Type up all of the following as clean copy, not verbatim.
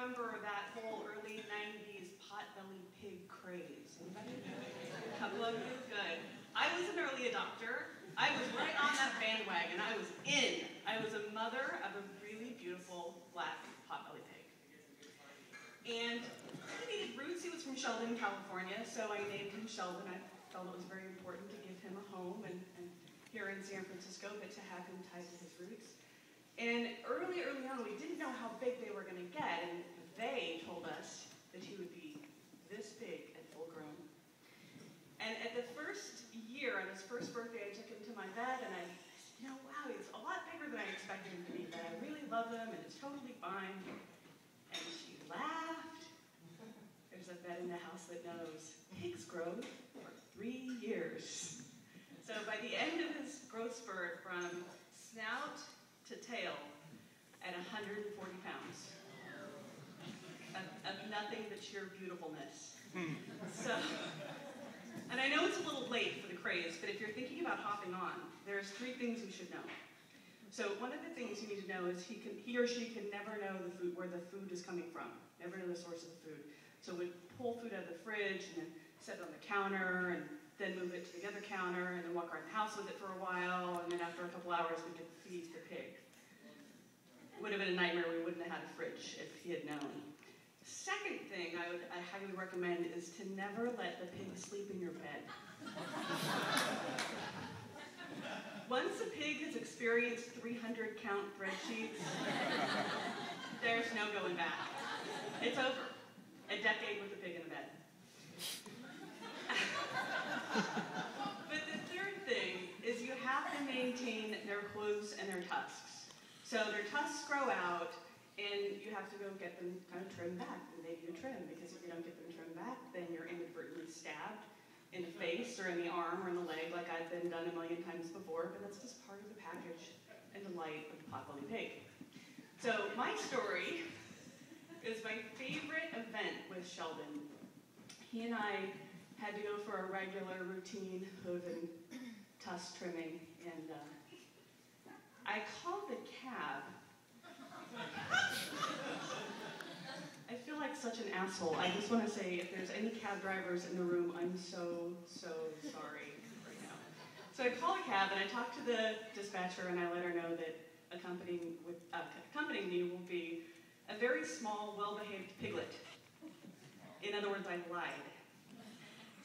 remember that whole early 90s pot-bellied pig craze? Anybody? A couple of you? Good. I was an early adopter. I was right on that bandwagon. I was in. I was a mother of a really beautiful black pot-bellied pig. And he needed roots. He was from Sheldon, California, so I named him Sheldon. I felt it was very important to give him a home and here in San Francisco, but to have him tied to his roots. And early on, we didn't know how big they were going to get, and they told us that he would be this big at full grown. And at the first year, on his first birthday, I took him to my vet, and I said, wow, he's a lot bigger than I expected him to be, but I really love him, and it's totally fine. And she laughed. There's a vet in the house that knows pigs grow for 3 years. So by the end of his growth spurt, from snout to tail, at 140 pounds of nothing but sheer beautifulness. So, and I know it's a little late for the craze, but if you're thinking about hopping on, there's 3 things you should know. So one of the things you need to know is he or she can never know where the food is coming from, never know the source of the food. So we'd pull food out of the fridge and then set it on the counter and then move it to the other counter and then walk around the house with it for a while, and then after a couple hours we could feed the pig. It would have been a nightmare. We wouldn't have had a fridge if he had known. Second thing I highly recommend is to never let the pig sleep in your bed. Once a pig has experienced 300 count breadsheets, there's no going back. It's over. A decade with a pig in a bed. But the third thing is you have to maintain their hooves and their tusks. So their tusks grow out, and you have to go get them kind of trimmed back, and they do trim, because if you don't get them trimmed back, then you're inadvertently stabbed in the face or in the arm or in the leg, like I've been done a million times before, but that's just part of the package and the light of the pot-bellied pig. So my story is my favorite event with Sheldon. He and I had to go for a regular routine hoof and tusk trimming, and I called the cab. I feel like such an asshole. I just want to say, if there's any cab drivers in the room, I'm so sorry right now. So I called a cab, and I talked to the dispatcher, and I let her know that accompanying me will be a very small, well-behaved piglet. In other words, I lied.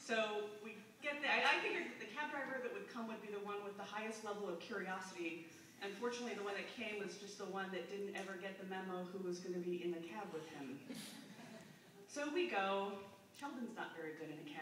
So we get there. I figured that the cab driver that would come would be the one with the highest level of curiosity. Unfortunately, the one that came was just the one that didn't ever get the memo who was going to be in the cab with him. So we go. Sheldon's not very good in a cab.